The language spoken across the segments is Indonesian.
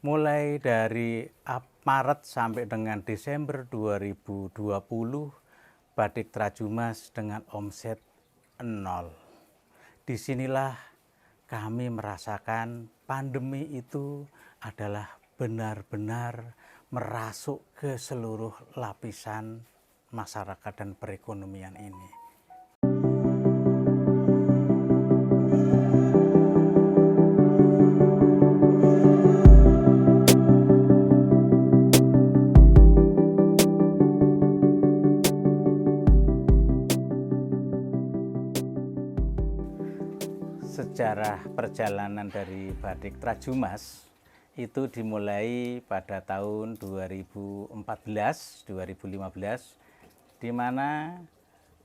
Mulai dari Maret sampai dengan Desember 2020, Batik Trajumas dengan omset 0. Disinilah kami merasakan pandemi itu adalah benar-benar merasuk ke seluruh lapisan masyarakat dan perekonomian ini. Sejarah perjalanan dari Batik Trajumas itu dimulai pada tahun 2014-2015, di mana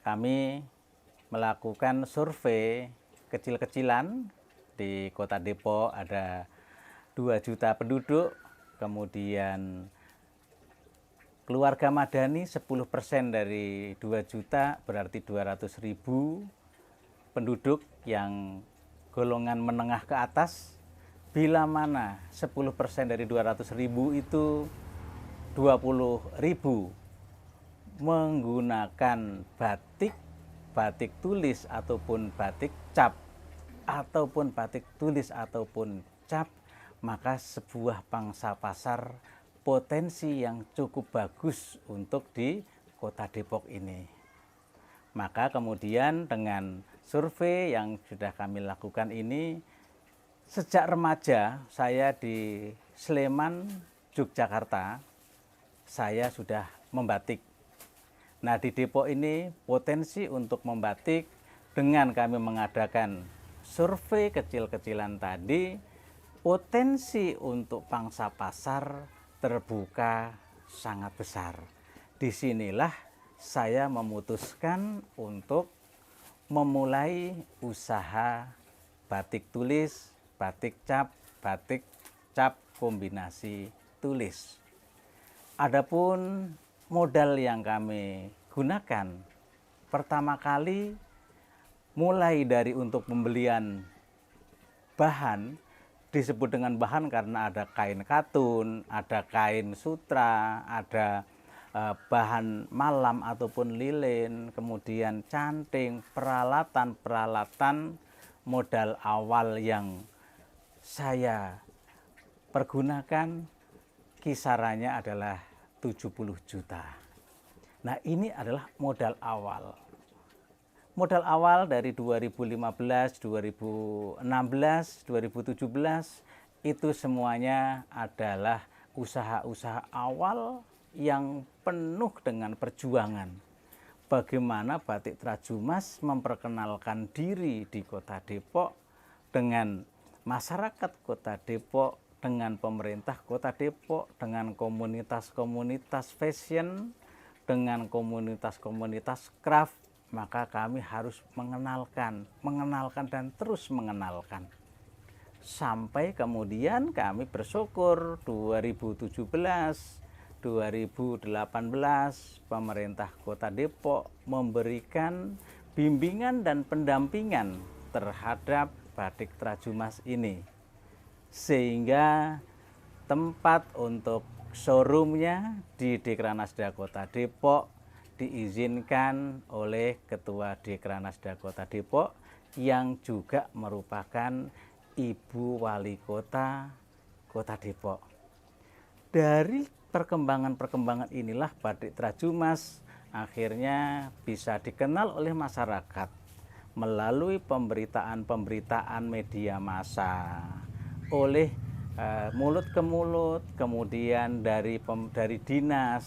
kami melakukan survei kecil-kecilan. Di Kota Depok ada 2 juta penduduk, kemudian keluarga madani 10% dari 2 juta, berarti 200.000 penduduk yang golongan menengah ke atas. Bila mana 10% dari 200.000 itu 20.000 menggunakan batik, batik tulis ataupun batik cap, ataupun batik tulis ataupun cap, maka sebuah pangsa pasar potensi yang cukup bagus untuk di Kota Depok ini. Maka kemudian dengan survei yang sudah kami lakukan ini, sejak remaja saya di Sleman, Yogyakarta, saya sudah membatik. Nah, di Depok ini potensi untuk membatik dengan kami mengadakan survei kecil-kecilan tadi, potensi untuk pangsa pasar terbuka sangat besar. Disinilah saya memutuskan untuk memulai usaha batik tulis, batik cap kombinasi tulis. Adapun modal yang kami gunakan, pertama kali mulai dari untuk pembelian bahan, disebut dengan bahan karena ada kain katun, ada kain sutra, ada bahan malam ataupun lilin, kemudian canting, peralatan modal awal yang saya pergunakan kisarannya adalah 70 juta. Nah, ini adalah modal awal. Modal awal dari 2015, 2016, 2017 itu semuanya adalah usaha-usaha awal yang penuh dengan perjuangan. Bagaimana Batik Trajumas memperkenalkan diri di Kota Depok dengan masyarakat Kota Depok, dengan pemerintah Kota Depok, dengan komunitas-komunitas fashion, dengan komunitas-komunitas craft, maka kami harus mengenalkan dan terus mengenalkan. Sampai kemudian kami bersyukur 2017, 2018 pemerintah Kota Depok memberikan bimbingan dan pendampingan terhadap Batik Trajumas ini, sehingga tempat untuk showroomnya di Dekranasda Kota Depok diizinkan oleh Ketua Dekranasda Kota Depok yang juga merupakan Ibu Wali Kota Kota Depok. Dari perkembangan inilah Batik Trajumas akhirnya bisa dikenal oleh masyarakat melalui pemberitaan media massa, oleh mulut ke mulut, kemudian dari dinas.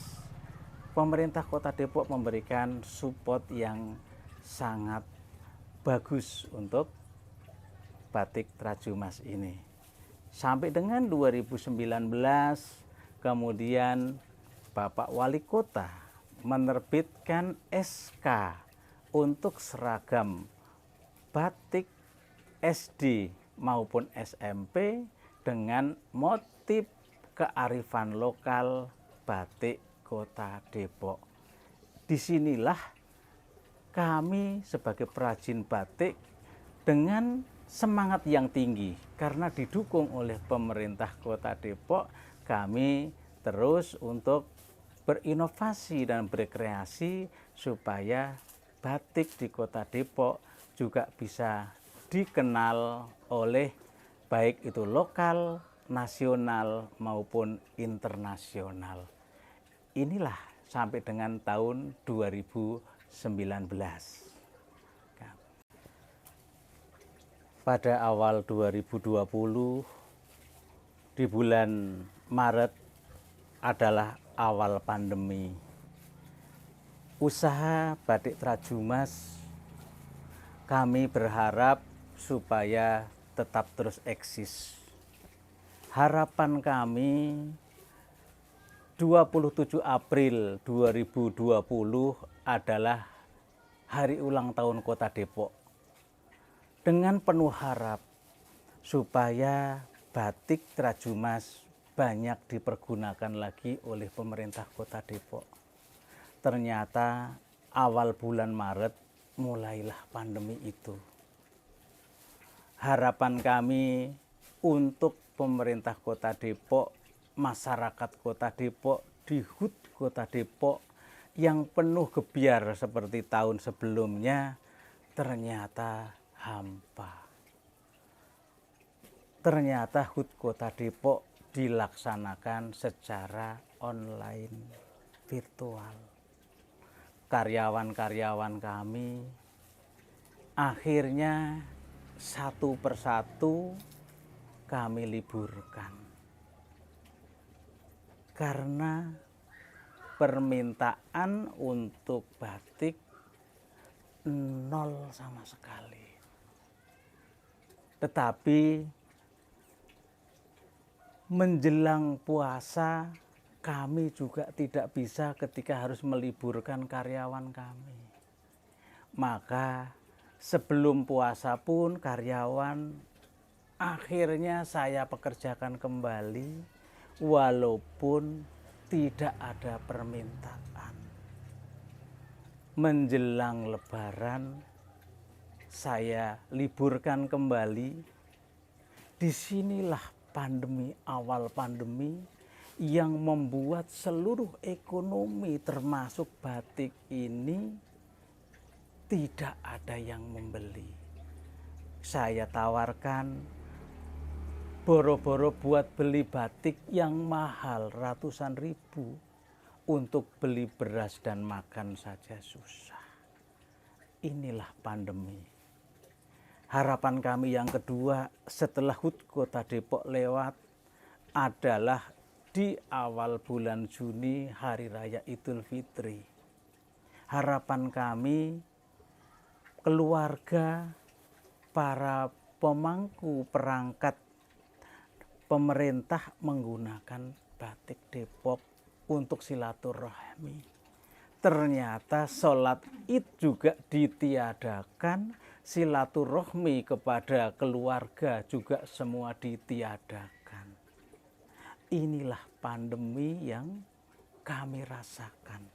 Pemerintah Kota Depok memberikan support yang sangat bagus untuk Batik Trajumas ini. Sampai dengan 2019 kemudian Bapak Wali Kota menerbitkan SK untuk seragam batik SD maupun SMP dengan motif kearifan lokal batik Kota Depok. Disinilah kami sebagai perajin batik dengan semangat yang tinggi karena didukung oleh pemerintah Kota Depok, kami terus untuk berinovasi dan berkreasi supaya batik di Kota Depok juga bisa dikenal oleh baik itu lokal, nasional maupun internasional. Inilah sampai dengan tahun 2019. Pada awal 2020 di bulan Maret adalah awal pandemi. Usaha Batik Trajumas kami berharap supaya tetap terus eksis. Harapan kami 27 April 2020 adalah hari ulang tahun Kota Depok. Dengan penuh harap supaya batik Trajumas banyak dipergunakan lagi oleh pemerintah Kota Depok. Ternyata awal bulan Maret mulailah pandemi itu. Harapan kami untuk pemerintah Kota Depok, masyarakat Kota Depok, di HUT Kota Depok yang penuh gebiar seperti tahun sebelumnya ternyata hampa. Ternyata HUT Kota Depok dilaksanakan secara online, virtual. Karyawan-karyawan kami akhirnya satu persatu kami liburkan. Karena permintaan untuk batik nol sama sekali. Tetapi menjelang puasa kami juga tidak bisa ketika harus meliburkan karyawan kami. Maka sebelum puasa pun karyawan akhirnya saya pekerjakan kembali walaupun tidak ada permintaan. Menjelang Lebaran saya liburkan kembali. Disinilah pandemi, awal pandemi yang membuat seluruh ekonomi termasuk batik ini tidak ada yang membeli. Saya tawarkan boro-boro buat beli batik yang mahal ratusan ribu, untuk beli beras dan makan saja susah. Inilah pandemi. Harapan kami yang kedua setelah HUT Kota Depok lewat adalah di awal bulan Juni Hari Raya Idul Fitri. Harapan kami keluarga, para pemangku perangkat pemerintah menggunakan batik Depok untuk silaturahmi. Ternyata sholat Id juga ditiadakan, silaturahmi kepada keluarga juga semua ditiadakan. Inilah pandemi yang kami rasakan.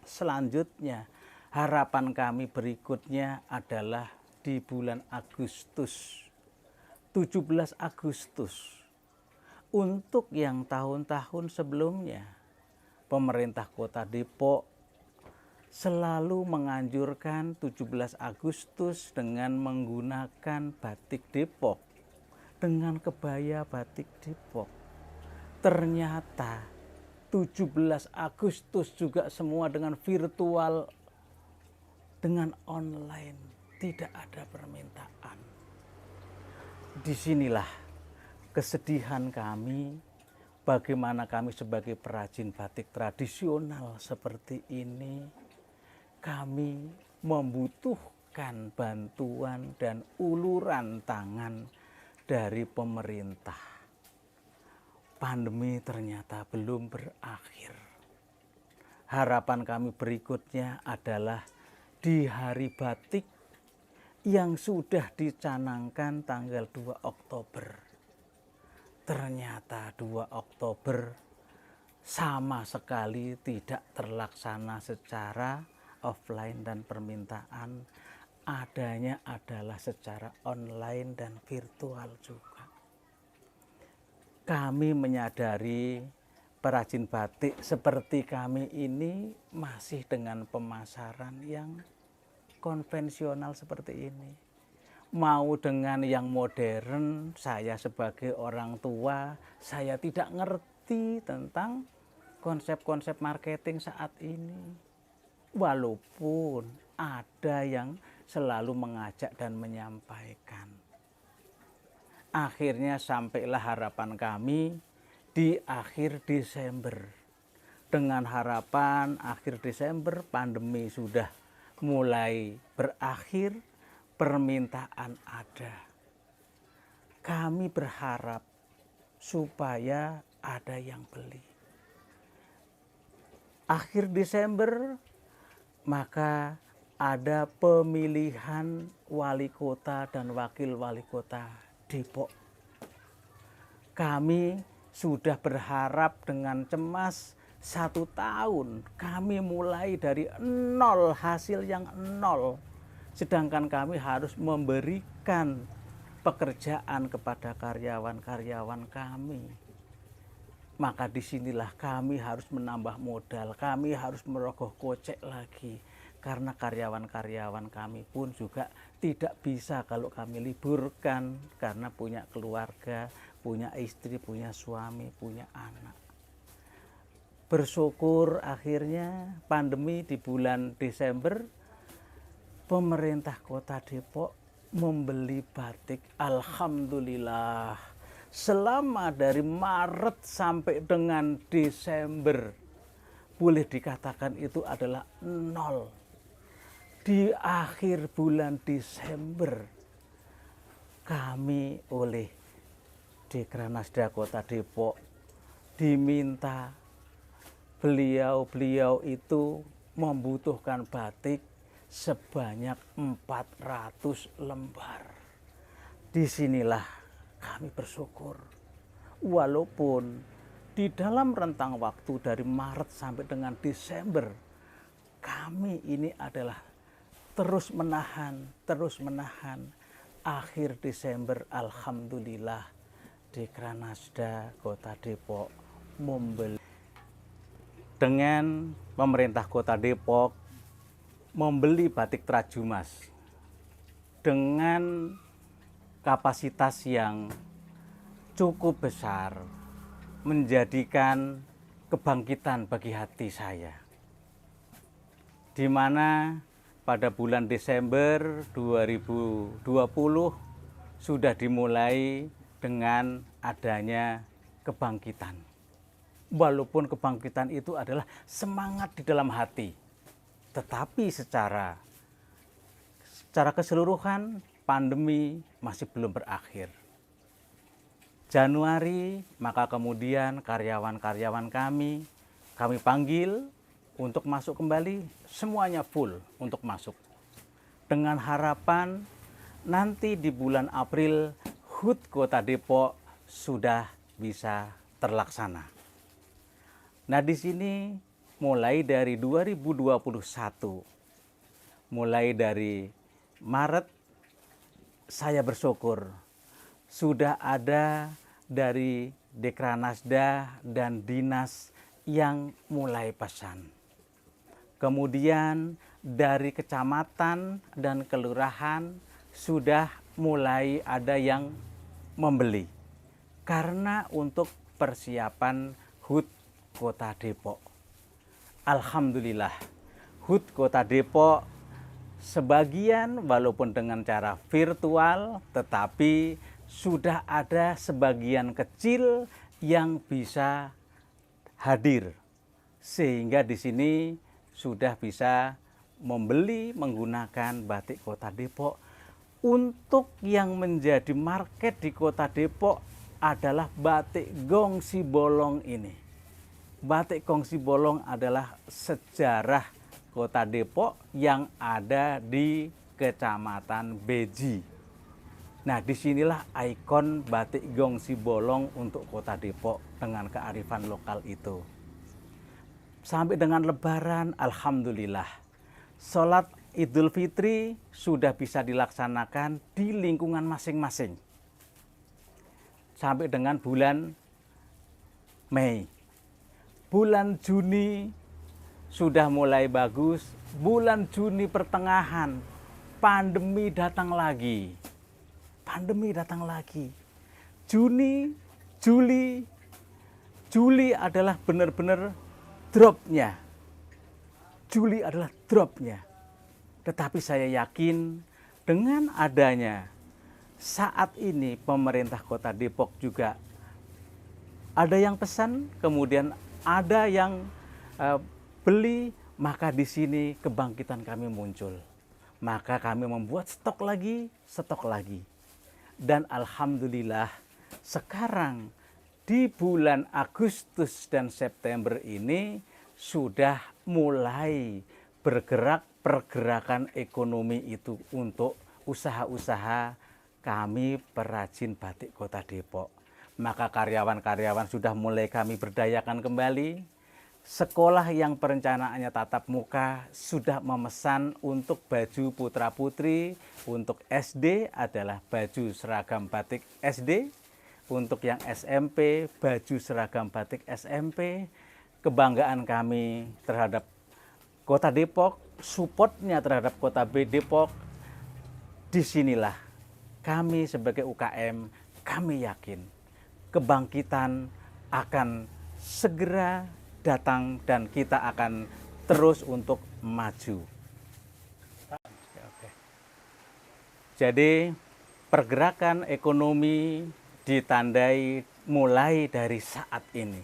Selanjutnya, harapan kami berikutnya adalah di bulan Agustus, 17 Agustus. Untuk yang tahun-tahun sebelumnya, pemerintah Kota Depok selalu menganjurkan 17 Agustus dengan menggunakan batik Depok, dengan kebaya batik Depok. Ternyata 17 Agustus juga semua dengan virtual, dengan online, tidak ada permintaan. Disinilah kesedihan kami, bagaimana kami sebagai perajin batik tradisional seperti ini, kami membutuhkan bantuan dan uluran tangan dari pemerintah. Pandemi ternyata belum berakhir. Harapan kami berikutnya adalah di Hari Batik yang sudah dicanangkan tanggal 2 Oktober. Ternyata 2 Oktober sama sekali tidak terlaksana secara offline dan permintaan adanya adalah secara online dan virtual juga. Kami menyadari perajin batik seperti kami ini masih dengan pemasaran yang konvensional seperti ini. Mau dengan yang modern, saya sebagai orang tua, saya tidak ngerti tentang konsep-konsep marketing saat ini. Walaupun ada yang selalu mengajak dan menyampaikan. Akhirnya sampailah harapan kami di akhir Desember. Dengan harapan akhir Desember pandemi sudah mulai berakhir, permintaan ada. Kami berharap supaya ada yang beli. Akhir Desember maka ada pemilihan wali kota dan wakil wali kota Depok. Kami sudah berharap dengan cemas 1 tahun. Kami mulai dari nol, hasil yang nol. Sedangkan kami harus memberikan pekerjaan kepada karyawan-karyawan kami. Maka disinilah kami harus menambah modal, kami harus merogoh kocek lagi. Karena karyawan-karyawan kami pun juga tidak bisa kalau kami liburkan karena punya keluarga, punya istri, punya suami, punya anak. Bersyukur akhirnya pandemi di bulan Desember, pemerintah Kota Depok membeli batik. Alhamdulillah, selama dari Maret sampai dengan Desember, boleh dikatakan itu adalah nol. Di akhir bulan Desember, kami oleh Dekranasda Kota Depok diminta, beliau itu membutuhkan batik sebanyak 400 lembar. Disinilah kami bersyukur. Walaupun di dalam rentang waktu dari Maret sampai dengan Desember, kami ini adalah terus menahan. Akhir Desember, alhamdulillah, Dekranasda Kota Depok membeli. Dengan pemerintah Kota Depok membeli batik Trajumas dengan kapasitas yang cukup besar, menjadikan kebangkitan bagi hati saya. Di mana pada bulan Desember 2020 sudah dimulai dengan adanya kebangkitan. Walaupun kebangkitan itu adalah semangat di dalam hati, tetapi secara keseluruhan pandemi masih belum berakhir. Januari, maka kemudian karyawan-karyawan kami panggil untuk masuk kembali, semuanya full untuk masuk. Dengan harapan nanti di bulan April HUT Kota Depok sudah bisa terlaksana. Nah, di sini mulai dari 2021, mulai dari Maret, saya bersyukur sudah ada dari Dekranasda dan dinas yang mulai pesan. Kemudian dari kecamatan dan kelurahan sudah mulai ada yang membeli. Karena untuk persiapan HUT Kota Depok. Alhamdulillah, HUT Kota Depok sebagian walaupun dengan cara virtual, tetapi sudah ada sebagian kecil yang bisa hadir. Sehingga di sini sudah bisa membeli menggunakan batik Kota Depok. Untuk yang menjadi market di Kota Depok adalah batik Gongsi Bolong ini. Batik Gongsi Bolong adalah sejarah Kota Depok yang ada di Kecamatan Beji. Nah, disinilah ikon batik Gongsi Bolong untuk Kota Depok dengan kearifan lokal itu. Sampai dengan Lebaran, alhamdulillah, sholat Idul Fitri sudah bisa dilaksanakan di lingkungan masing-masing. Sampai dengan bulan Mei. Bulan Juni sudah mulai bagus, bulan Juni pertengahan pandemi datang lagi. Pandemi datang lagi. Juni, Juli adalah benar-benar dropnya. Juli adalah dropnya. Tetapi saya yakin dengan adanya saat ini pemerintah Kota Depok juga ada yang pesan, kemudian ada yang beli, maka di sini kebangkitan kami muncul. Maka kami membuat stok lagi. Dan alhamdulillah sekarang di bulan Agustus dan September ini sudah mulai bergerak pergerakan ekonomi itu untuk usaha-usaha kami perajin batik Kota Depok. Maka karyawan-karyawan sudah mulai kami berdayakan kembali. Sekolah yang perencanaannya tatap muka sudah memesan untuk baju putra-putri. Untuk SD adalah baju seragam batik SD. Untuk yang SMP, baju seragam batik SMP. Kebanggaan kami terhadap Kota Depok, supportnya terhadap Kota Depok. Disinilah kami sebagai UKM, kami yakin kebangkitan akan segera datang dan kita akan terus untuk maju. Jadi pergerakan ekonomi ditandai mulai dari saat ini.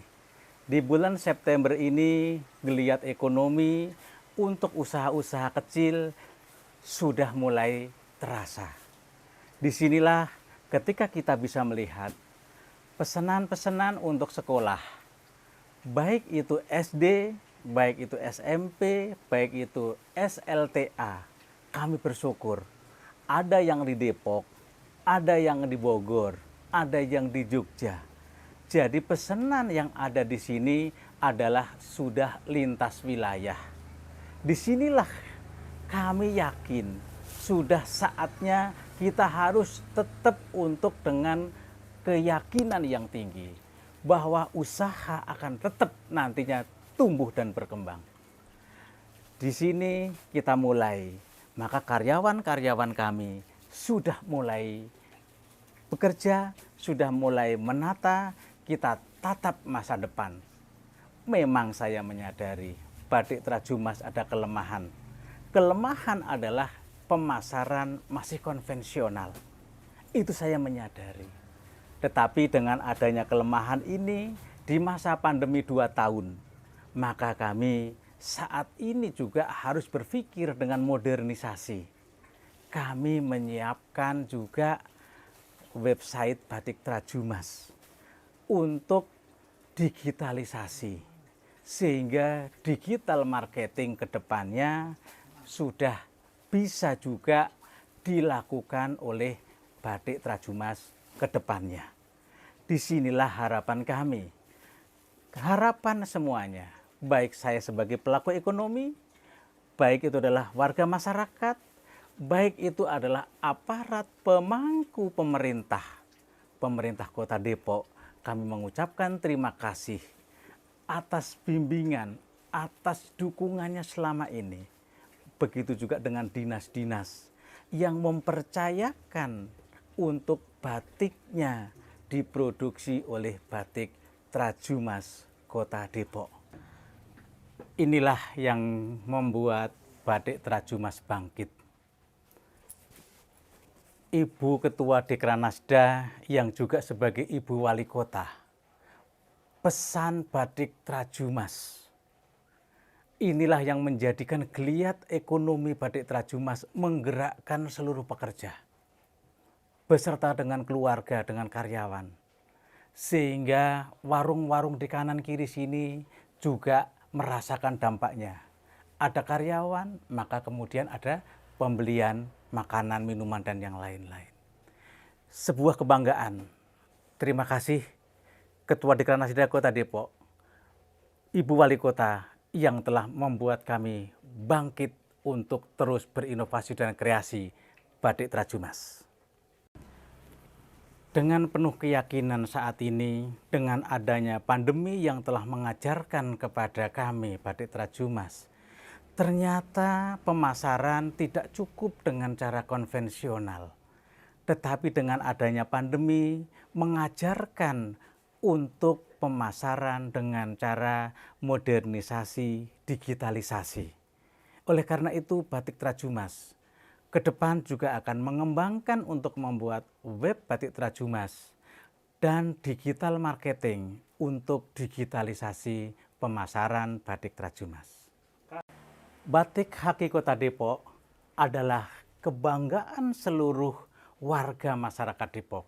Di bulan September ini geliat ekonomi untuk usaha-usaha kecil sudah mulai terasa. Disinilah ketika kita bisa melihat pesanan-pesanan untuk sekolah, baik itu SD, baik itu SMP, baik itu SLTA, kami bersyukur. Ada yang di Depok, ada yang di Bogor, ada yang di Jogja. Jadi pesanan yang ada di sini adalah sudah lintas wilayah. Disinilah kami yakin sudah saatnya kita harus tetap untuk dengan keyakinan yang tinggi bahwa usaha akan tetap nantinya tumbuh dan berkembang. Di sini kita mulai, maka karyawan-karyawan kami sudah mulai bekerja, sudah mulai menata, kita tatap masa depan. Memang saya menyadari batik Trajumas ada kelemahan. Kelemahan adalah pemasaran masih konvensional. Itu saya menyadari. Tetapi dengan adanya kelemahan ini di masa pandemi 2 tahun, maka kami saat ini juga harus berpikir dengan modernisasi. Kami menyiapkan juga website Batik Trajumas untuk digitalisasi. Sehingga digital marketing ke depannya sudah bisa juga dilakukan oleh Batik Trajumas ke depannya. Disinilah harapan kami. Harapan semuanya, baik saya sebagai pelaku ekonomi, baik itu adalah warga masyarakat, baik itu adalah aparat pemangku pemerintah, pemerintah Kota Depok, kami mengucapkan terima kasih atas bimbingan, atas dukungannya selama ini. Begitu juga dengan dinas-dinas yang mempercayakan untuk batiknya diproduksi oleh Batik Trajumas Kota Depok. Inilah yang membuat Batik Trajumas bangkit. Ibu Ketua Dekranasda yang juga sebagai Ibu Wali Kota, pesan Batik Trajumas. Inilah yang menjadikan geliat ekonomi Batik Trajumas menggerakkan seluruh pekerja, beserta dengan keluarga, dengan karyawan. Sehingga warung-warung di kanan kiri sini juga merasakan dampaknya. Ada karyawan, maka kemudian ada pembelian makanan, minuman, dan yang lain-lain. Sebuah kebanggaan. Terima kasih Ketua Dekranasda Kota Depok, Ibu Wali Kota yang telah membuat kami bangkit untuk terus berinovasi dan kreasi batik Trajumas. Dengan penuh keyakinan saat ini, dengan adanya pandemi yang telah mengajarkan kepada kami batik Trajumas, ternyata pemasaran tidak cukup dengan cara konvensional. Tetapi dengan adanya pandemi mengajarkan untuk pemasaran dengan cara modernisasi, digitalisasi. Oleh karena itu batik Trajumas ke depan juga akan mengembangkan untuk membuat web batik Trajumas dan digital marketing untuk digitalisasi pemasaran batik Trajumas. Batik khaki Kota Depok adalah kebanggaan seluruh warga masyarakat Depok.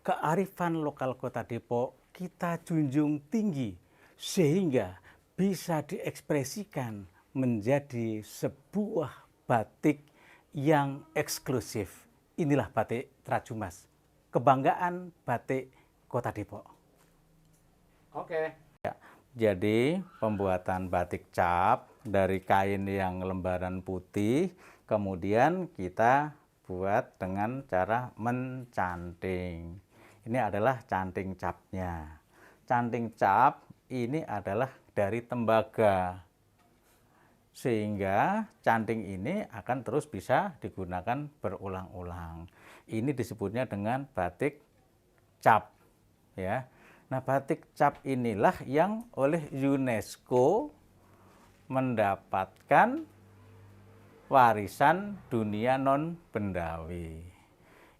Kearifan lokal Kota Depok kita junjung tinggi sehingga bisa diekspresikan menjadi sebuah batik yang eksklusif. Inilah batik Trajumas, kebanggaan batik Kota Depok. Oke. Ya, jadi pembuatan batik cap dari kain yang lembaran putih, kemudian kita buat dengan cara mencanting. Ini adalah canting capnya. Canting cap ini adalah dari tembaga, sehingga canting ini akan terus bisa digunakan berulang-ulang. Ini disebutnya dengan batik cap, ya. Nah, batik cap inilah yang oleh UNESCO mendapatkan warisan dunia non-bendawi.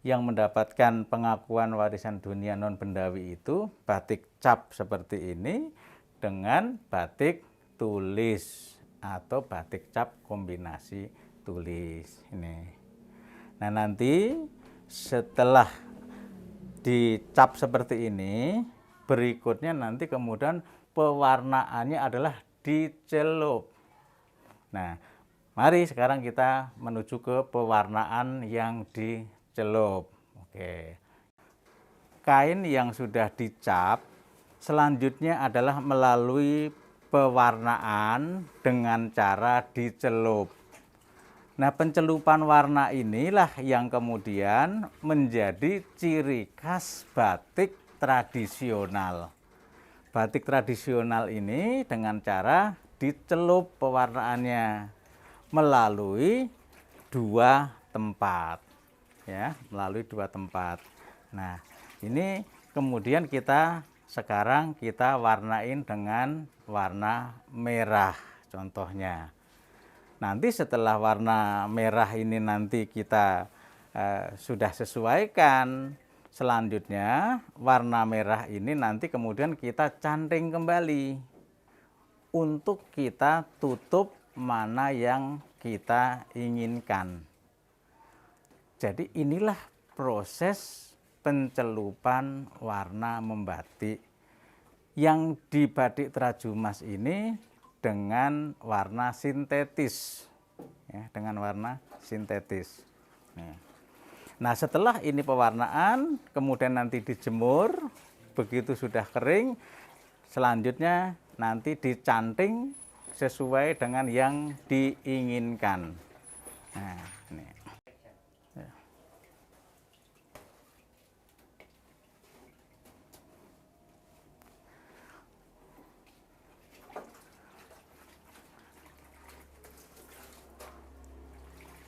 Yang mendapatkan pengakuan warisan dunia non-bendawi itu batik cap seperti ini dengan batik tulis atau batik cap kombinasi tulis ini. Nah, nanti setelah dicap seperti ini, berikutnya nanti kemudian pewarnaannya adalah dicelup. Nah, mari sekarang kita menuju ke pewarnaan yang dicelup. Oke. Kain yang sudah dicap selanjutnya adalah melalui pewarnaan dengan cara dicelup. Nah, pencelupan warna inilah yang kemudian menjadi ciri khas batik tradisional. Batik tradisional ini dengan cara dicelup pewarnaannya melalui dua tempat, ya, melalui dua tempat. Nah, ini kemudian sekarang kita warnain dengan warna merah contohnya. Nanti setelah warna merah ini nanti kita sudah sesuaikan, selanjutnya warna merah ini nanti kemudian kita canting kembali untuk kita tutup mana yang kita inginkan. Jadi inilah proses pencelupan warna membatik yang di batik Trajumas ini dengan warna sintetis, ya, dengan warna sintetis. Nah, setelah ini pewarnaan, kemudian nanti dijemur, begitu sudah kering, selanjutnya nanti dicanting sesuai dengan yang diinginkan. Nah, ini.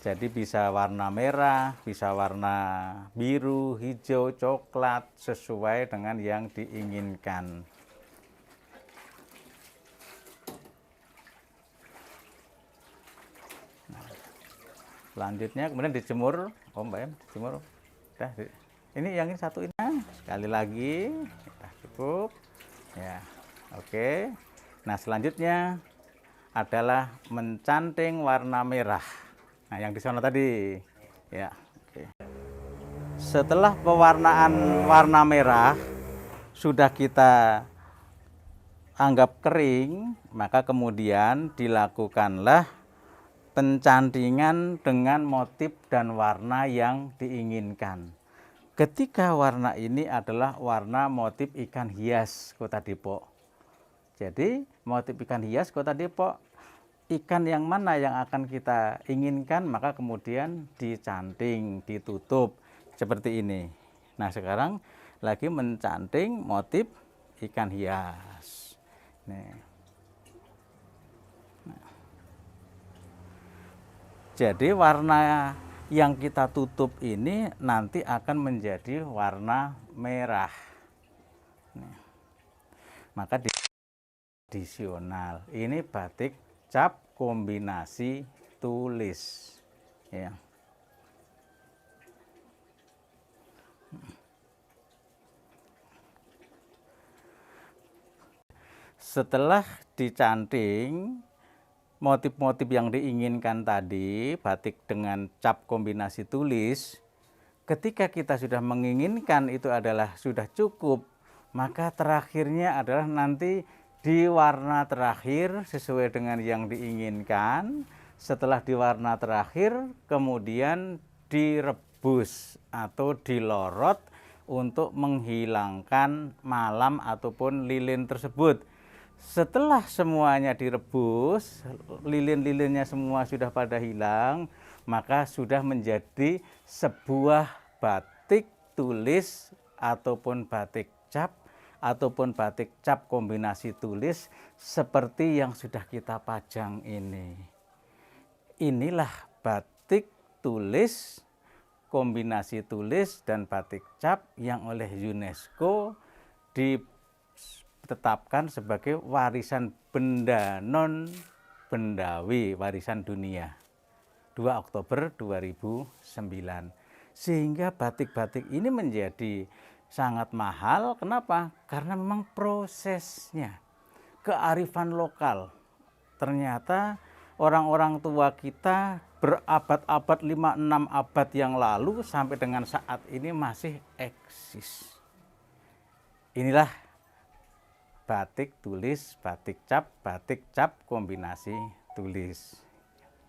Jadi bisa warna merah, bisa warna biru, hijau, coklat, sesuai dengan yang diinginkan. Nah, selanjutnya kemudian dijemur, Mbak Em, dijemur. Udah, ini yang ini satu ini, sekali lagi, udah cukup. Ya, oke. Nah, selanjutnya adalah mencanting warna merah. Nah, yang di sana tadi, ya. Oke. Setelah pewarnaan warna merah sudah kita anggap kering, maka kemudian dilakukanlah pencantingan dengan motif dan warna yang diinginkan. Ketika warna ini adalah warna motif ikan hias Kota Depok. Jadi motif ikan hias Kota Depok ikan yang mana yang akan kita inginkan, maka kemudian dicanting, ditutup seperti ini. Nah, sekarang lagi mencanting motif ikan hias. Nih. Jadi warna yang kita tutup ini nanti akan menjadi warna merah. Nih. Maka tradisional ini batik cap kombinasi tulis, ya. Setelah dicanting motif-motif yang diinginkan tadi, batik dengan cap kombinasi tulis, ketika kita sudah menginginkan itu adalah sudah cukup, maka terakhirnya adalah nanti di warna terakhir sesuai dengan yang diinginkan. Setelah di warna terakhir, kemudian direbus atau dilorot untuk menghilangkan malam ataupun lilin tersebut. Setelah semuanya direbus, lilin-lilinnya semua sudah pada hilang, maka sudah menjadi sebuah batik tulis ataupun batik cap ataupun batik cap kombinasi tulis seperti yang sudah kita pajang ini. Inilah batik tulis, kombinasi tulis dan batik cap yang oleh UNESCO ditetapkan sebagai warisan benda non bendawi, warisan dunia 2 Oktober 2009. Sehingga batik-batik ini menjadi sangat mahal. Kenapa? Karena memang prosesnya, kearifan lokal. Ternyata orang-orang tua kita berabad-abad 5-6 abad yang lalu sampai dengan saat ini masih eksis. Inilah batik tulis, batik cap kombinasi tulis.